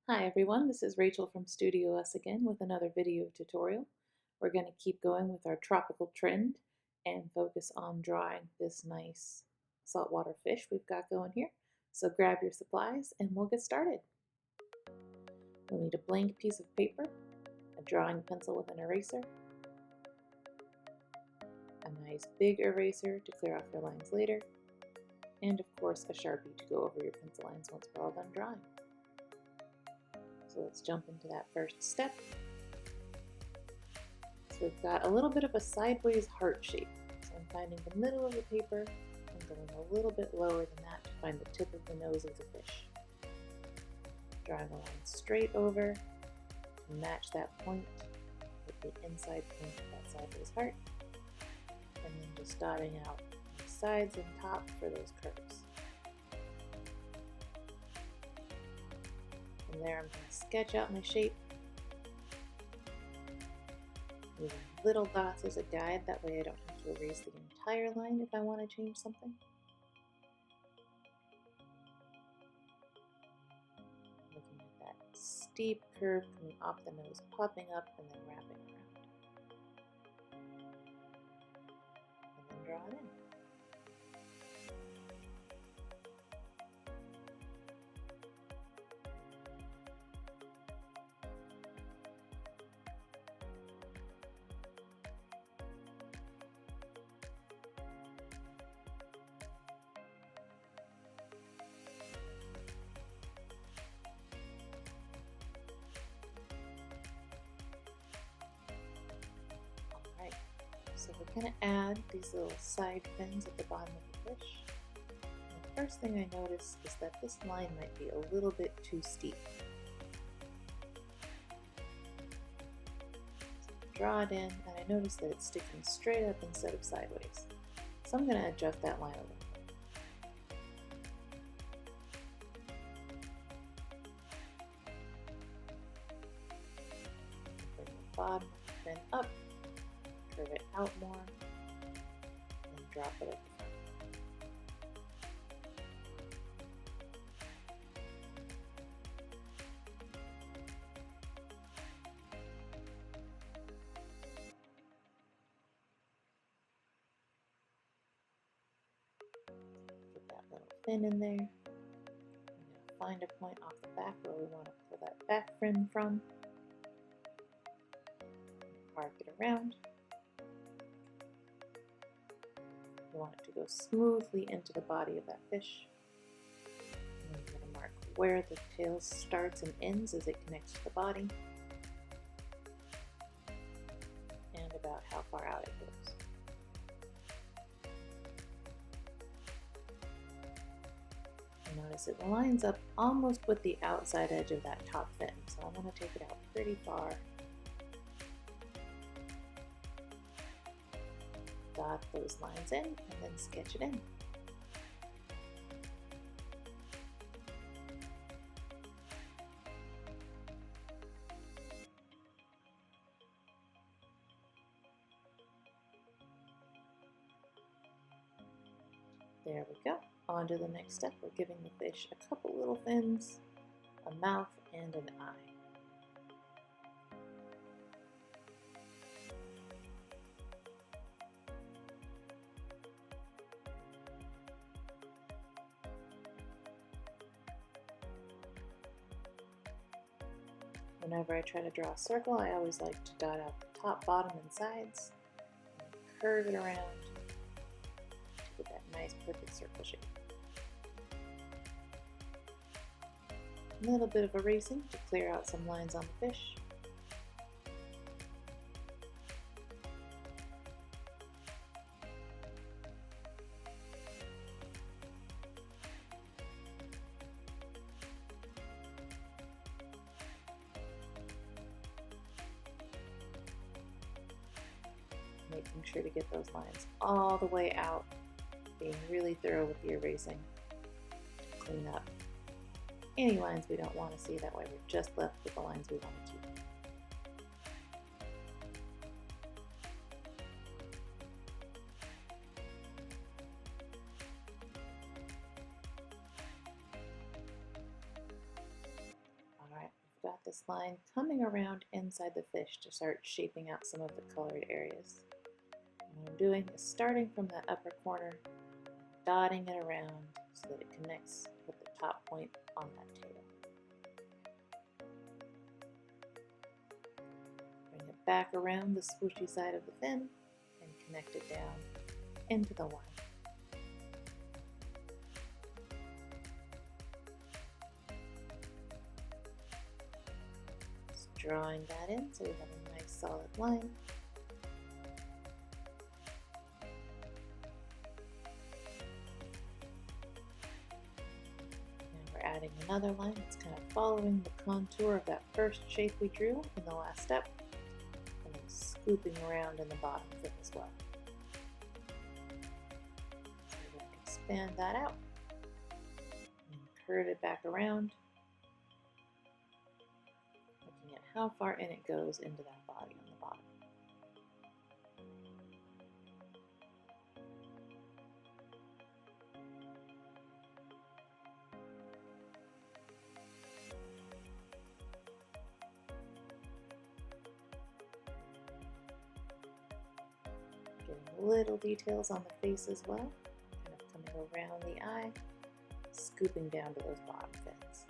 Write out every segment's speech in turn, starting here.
Hi everyone, this is Rachel from StudioUs again with another video tutorial. We're going to keep going with our tropical trend and focus on drawing this nice saltwater fish we've got going here. So grab your supplies and we'll get started. You'll need a blank piece of paper, a drawing pencil with an eraser, a nice big eraser to clear off your lines later, and of course a Sharpie to go over your pencil lines once we're all done drawing. So let's jump into that first step. So we've got a little bit of a sideways heart shape. So I'm finding the middle of the paper and going a little bit lower than that to find the tip of the nose of the fish. Drawing a line straight over to match that point with the inside point of that sideways heart. And then just dotting out the sides and top for those curves. From there, I'm going to sketch out my shape, using little dots as a guide. That way I don't have to erase the entire line if I want to change something. Looking at that steep curve coming off the nose, popping up and then wrapping around. And then draw it in. So we're going to add these little side fins at the bottom of the fish. And the first thing I notice is that this line might be a little bit too steep. So I draw it in and I notice that it's sticking straight up instead of sideways. So I'm going to adjust that line a little bit. Bring the bottom of the fin up. Curve it out more, and drop it at the front. Get that little fin in there. I'm going to find a point off the back where we want to pull that back fin from. Mark it around. You want it to go smoothly into the body of that fish. And then you're going to mark where the tail starts and ends as it connects to the body, and about how far out it goes. And notice it lines up almost with the outside edge of that top fin, so I'm going to take it out pretty far. Dot those lines in and then sketch it in. There we go. On to the next step. We're giving the fish a couple little fins, a mouth, and an eye. Whenever I try to draw a circle, I always like to dot out the top, bottom, and sides, and curve it around to get that nice perfect circle shape. A little bit of erasing to clear out some lines on the fish. Making sure to get those lines all the way out, being really thorough with the erasing to clean up any lines we don't want to see. That way we're just left with the lines we want to keep. this line coming around inside the fish to start shaping out some of the colored areas. And what I'm doing is starting from that upper corner, dotting it around so that it connects with the top point on that tail. Bring it back around the swooshy side of the fin and connect it down into the line. Just drawing that in so we have a nice solid line. Adding another line that's kind of following the contour of that first shape we drew in the last step, and then scooping around in the bottom of it as well. So we're going to expand that out and curve it back around, looking at how far in it goes into that body on the bottom. Getting little details on the face as well, kind of coming around the eye, scooping down to those bottom fins.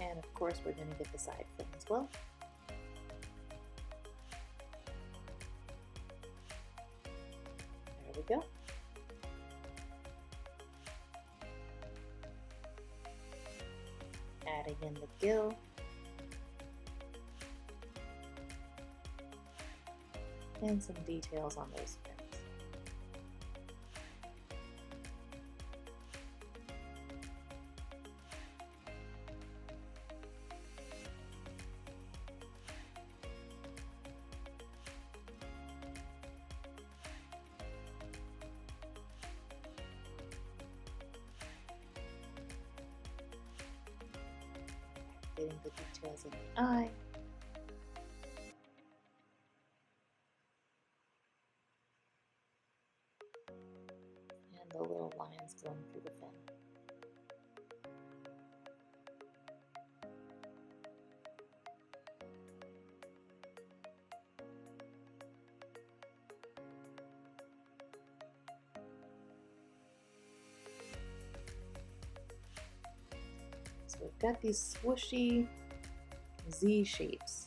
And of course we're going to get the side fin as well. There we go. Adding in the gill. And some details on those fins. Getting the details in the eye. And the little lines going through the fin. So we've got these swooshy Z shapes,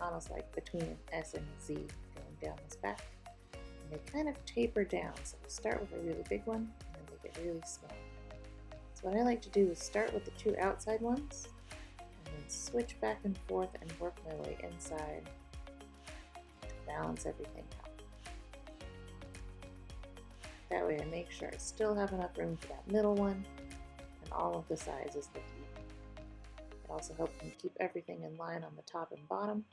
almost like between an S and a Z going down this back. And they kind of taper down, so we start with a really big one and then they get really small. So what I like to do is start with the two outside ones and then switch back and forth and work my way inside to balance everything out. That way I make sure I still have enough room for that middle one and all of the sizes look even. It also helps me keep everything in line on the top and bottom.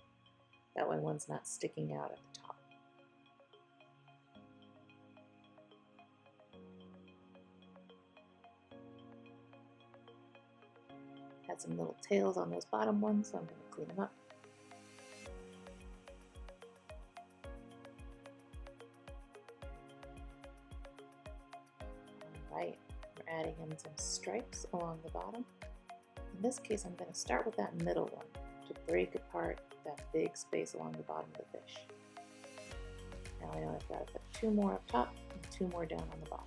That way one's not sticking out at the top. Had some little tails on those bottom ones, so I'm going to clean them up. Alright, we're adding in some stripes along the bottom. In this case, I'm going to start with that middle one to break apart that big space along the bottom of the fish. Now I know I've got to put two more up top and two more down on the bottom.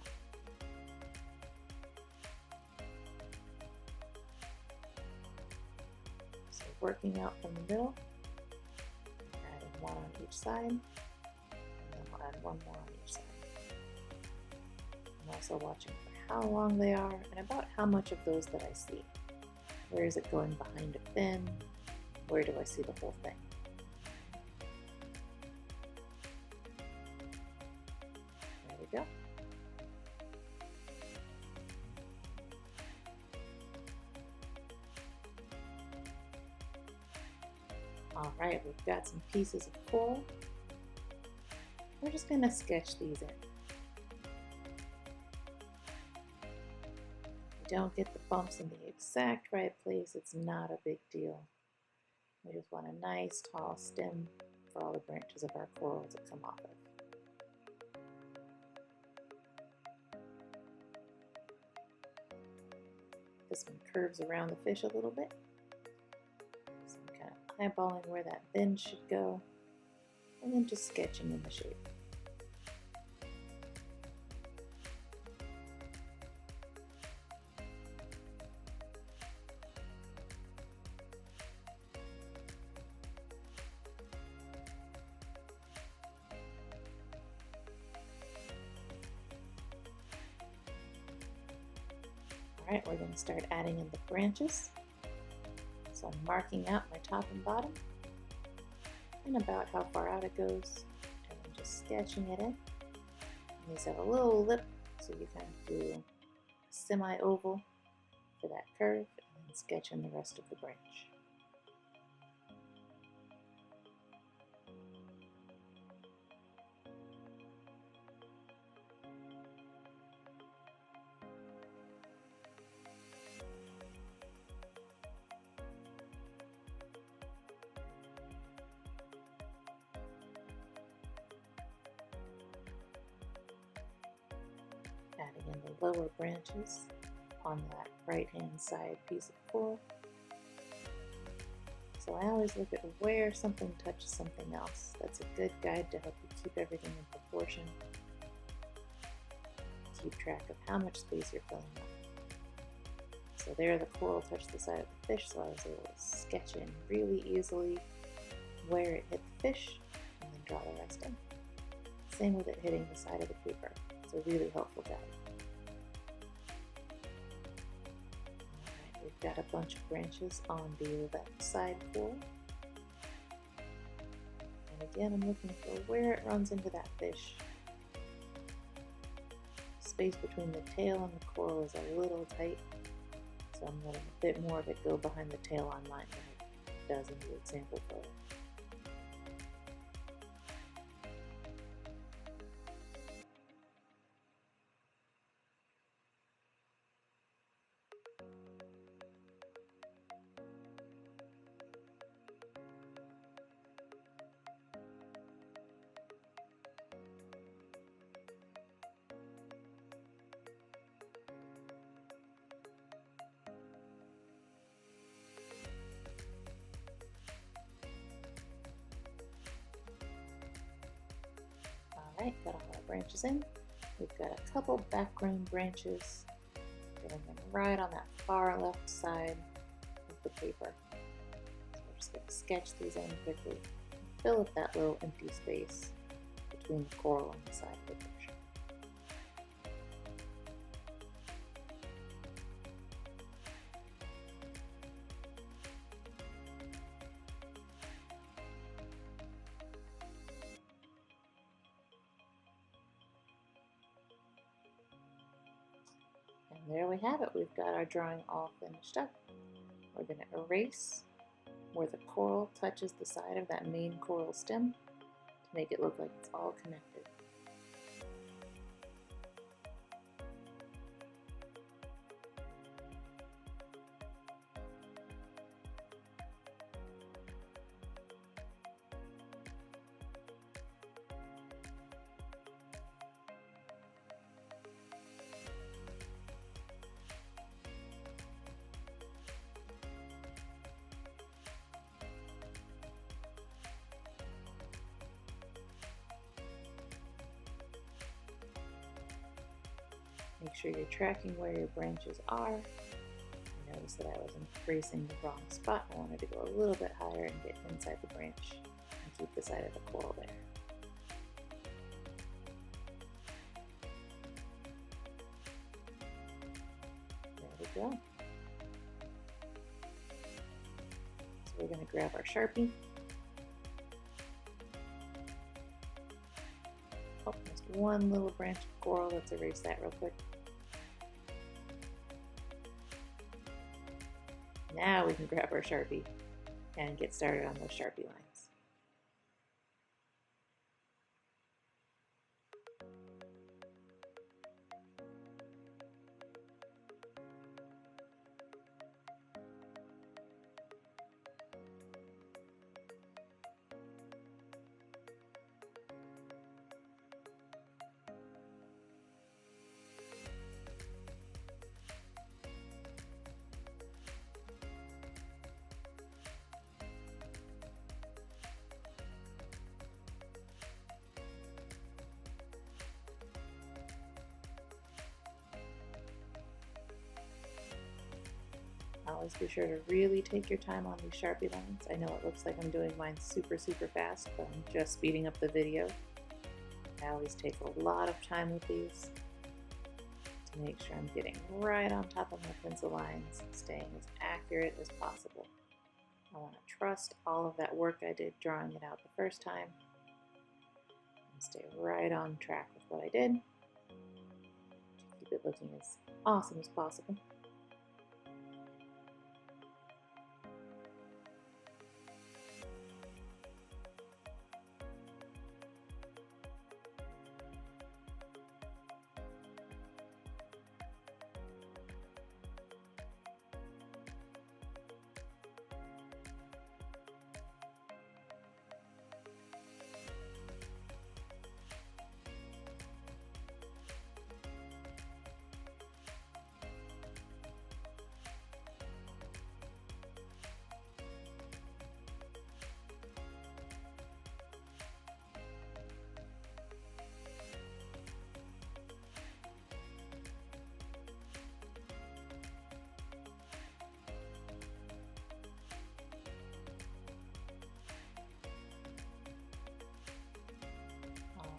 So working out from the middle, adding one on each side, and then I'll add one more on each side. I'm also watching for how long they are and about how much of those that I see. Where is it going behind a fin? Where do I see the whole thing? There we go. All right, we've got some pieces of coral. We're just going to sketch these in. Don't get the bumps in the exact right place, it's not a big deal. We just want a nice tall stem for all the branches of our coral to come off of. This one curves around the fish a little bit. So I'm kind of eyeballing where that bend should go, and then just sketching in the shape. Alright, we're going to start adding in the branches. So I'm marking out my top and bottom and about how far out it goes, and then just sketching it in. And these have a little lip, so you kind of do a semi-oval for that curve, and then sketch in the rest of the branch. Adding in the lower branches on that right-hand side piece of coral. So I always look at where something touches something else. That's a good guide to help you keep everything in proportion. Keep track of how much space you're filling up. So there the coral touched the side of the fish, so I was able to sketch in really easily where it hit the fish and then draw the rest in. Same with it hitting the side of the paper. It's a really helpful guide. Alright, we've got a bunch of branches on the left side coral. And again, I'm looking for where it runs into that fish. Space between the tail and the coral is a little tight, so I'm letting a bit more of it go behind the tail on mine than it does in the example photo. Alright, got all our branches in. We've got a couple background branches, getting them right on that far left side of the paper. So we're just going to sketch these in quickly and fill up that little empty space between the coral and the side of the fish. And there we have it. We've got our drawing all finished up. We're going to erase where the coral touches the side of that main coral stem to make it look like it's all connected. Make sure you're tracking where your branches are. I noticed that I was embracing the wrong spot. I wanted to go a little bit higher and get inside the branch and keep the side of the coral there. There we go. So we're going to grab our Sharpie. Oh, just one little branch of coral. Let's erase that real quick. Now we can grab our Sharpie and get started on those Sharpie lines. Always be sure to really take your time on these Sharpie lines. I know it looks like I'm doing mine super fast, but I'm just speeding up the video. I always take a lot of time with these to make sure I'm getting right on top of my pencil lines, staying as accurate as possible. I want to trust all of that work I did drawing it out the first time and stay right on track with what I did. Keep it looking as awesome as possible.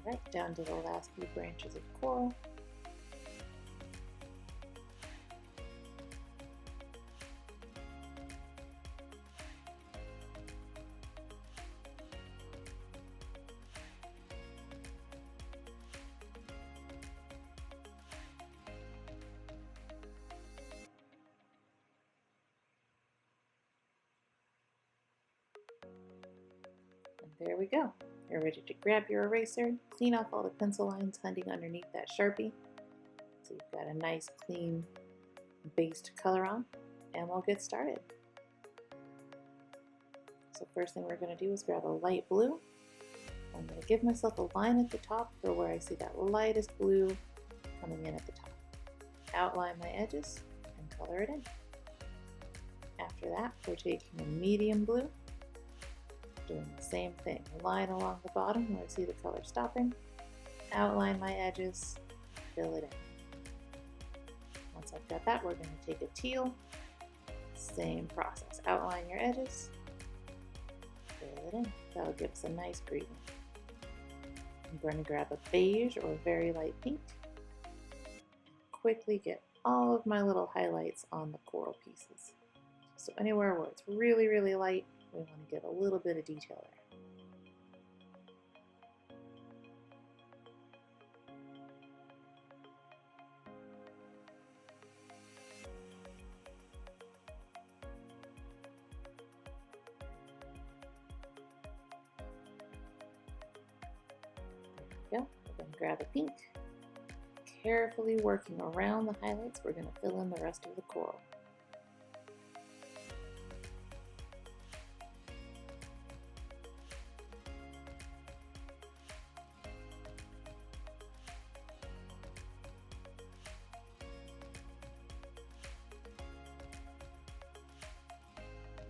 Alright, down to the last few branches of coral. And there we go. You're ready to grab your eraser, clean off all the pencil lines hiding underneath that Sharpie. So you've got a nice clean based color on, and we'll get started. So first thing we're going to do is grab a light blue. I'm going to give myself a line at the top for where I see that lightest blue coming in at the top. Outline my edges and color it in. After that, we're taking a medium blue, doing the same thing. Line along the bottom where I see the color stopping, outline my edges, fill it in. Once I've got that, we're going to take a teal, same process. Outline your edges, fill it in. That'll give us a nice green. I'm going to grab a beige or a very light pink. Quickly get all of my little highlights on the coral pieces. So anywhere where it's really light, we want to get a little bit of detail there. There we go. We're going to grab a pink. Carefully working around the highlights, we're going to fill in the rest of the coral.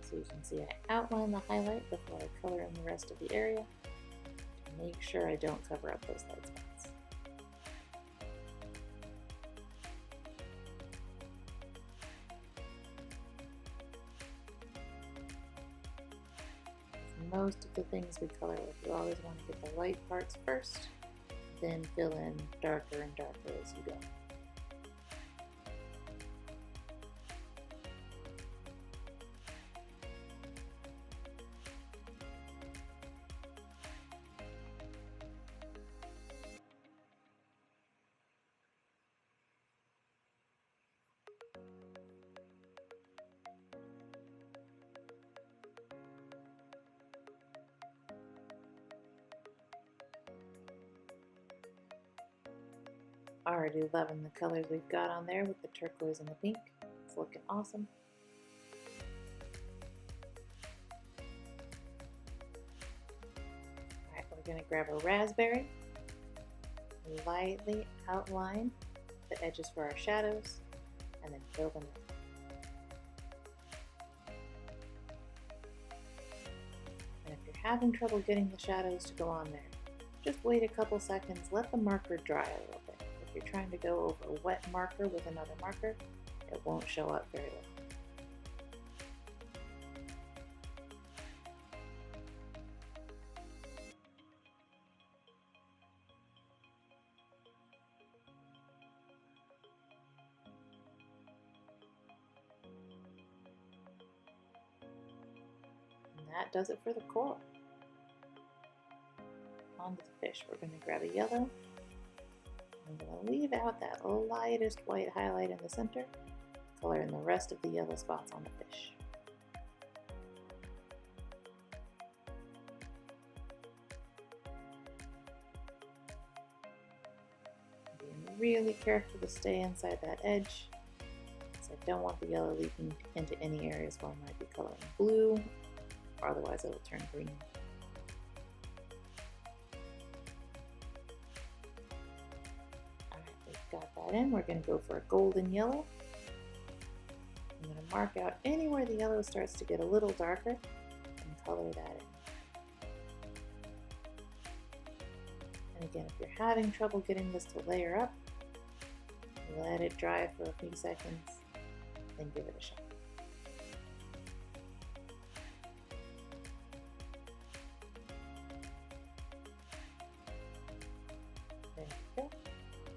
So you can see I outline the highlight before I color in the rest of the area to make sure I don't cover up those light spots. Most of the things we color with, you always want to get the light parts first, then fill in darker and darker as you go. Already loving the colors we've got on there with the turquoise and the pink. It's looking awesome. Alright, we're going to grab a raspberry, lightly outline the edges for our shadows, and then fill them in. And if you're having trouble getting the shadows to go on there, just wait a couple seconds, let the marker dry a little bit. If you're trying to go over a wet marker with another marker, it won't show up very well. that does it for the coral. On to the fish. We're going to grab a yellow. I'm going to leave out that lightest white highlight in the center, color in the rest of the yellow spots on the fish. Being really careful to stay inside that edge, because I don't want the yellow leaking into any areas where I might be coloring blue, or otherwise it will turn green. Got that in. We're going to go for a golden yellow. I'm going to mark out anywhere the yellow starts to get a little darker and color that in. And again, if you're having trouble getting this to layer up, let it dry for a few seconds, then give it a shot. There we go.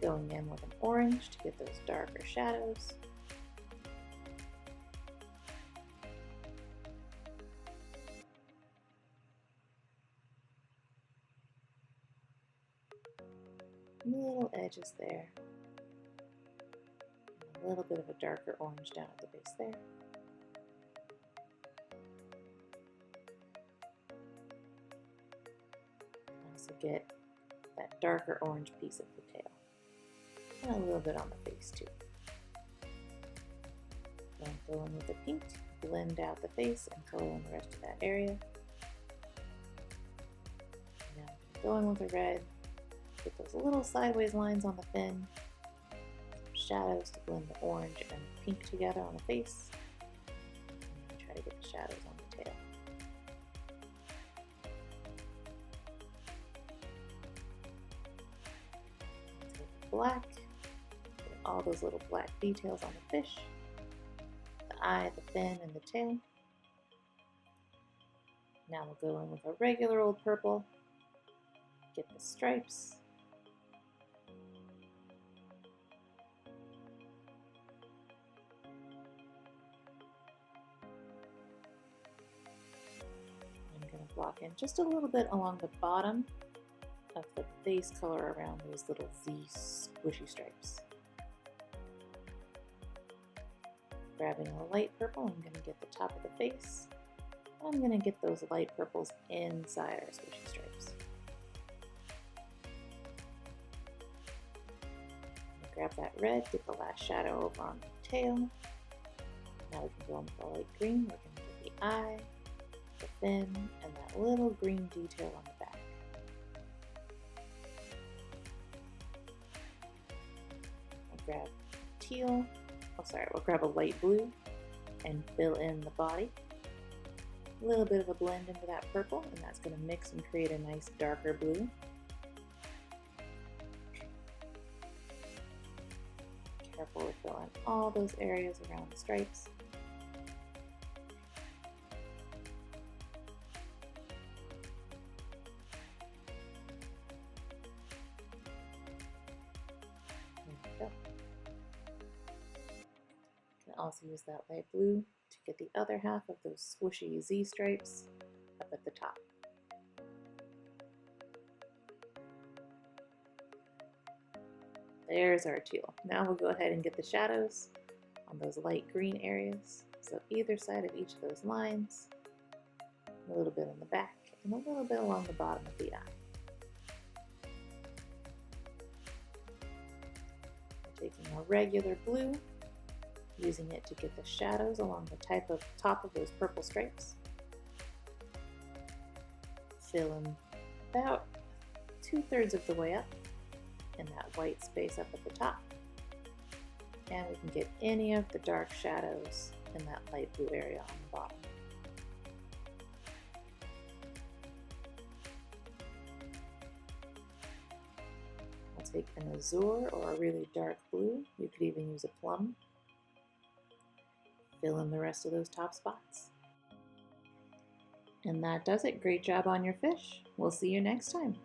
Going in with an orange to get those darker shadows. Little edges there. And a little bit of a darker orange down at the base there. Also get that darker orange piece of the tail. And a little bit on the face too. Then go in with the pink, blend out the face and color in the rest of that area. Now go in with the red, get those little sideways lines on the fin, some shadows to blend the orange and pink together on the face, and try to get the shadows on the tail. Take black. All those little black details on the fish, the eye, the fin, and the tail. Now we'll go in with a regular old purple, get the stripes, I'm going to block in just a little bit along the bottom of the base color around those little Z squishy stripes. Grabbing a light purple, I'm going to get the top of the face. I'm going to get those light purples inside our squishy stripes. Grab that red, get the last shadow over on the tail. Now we can go in with the light green. We're going to get the eye, the fin, and that little green detail on the back. I'll grab teal. We'll grab a light blue and fill in the body. A little bit of a blend into that purple, and that's going to mix and create a nice darker blue. Careful to fill in all those areas around the stripes. There we go. Also use that light blue to get the other half of those swooshy Z stripes up at the top. There's our teal. Now we'll go ahead and get the shadows on those light green areas. So either side of each of those lines, a little bit in the back, and a little bit along the bottom of the eye. Taking a regular blue, using it to get the shadows along the top of those purple stripes. Fill in about 2/3 of the way up in that white space up at the top. And we can get any of the dark shadows in that light blue area on the bottom. I'll take an azure or a really dark blue. You could even use a plum. Fill in the rest of those top spots. And that does it. Great job on your fish. We'll see you next time.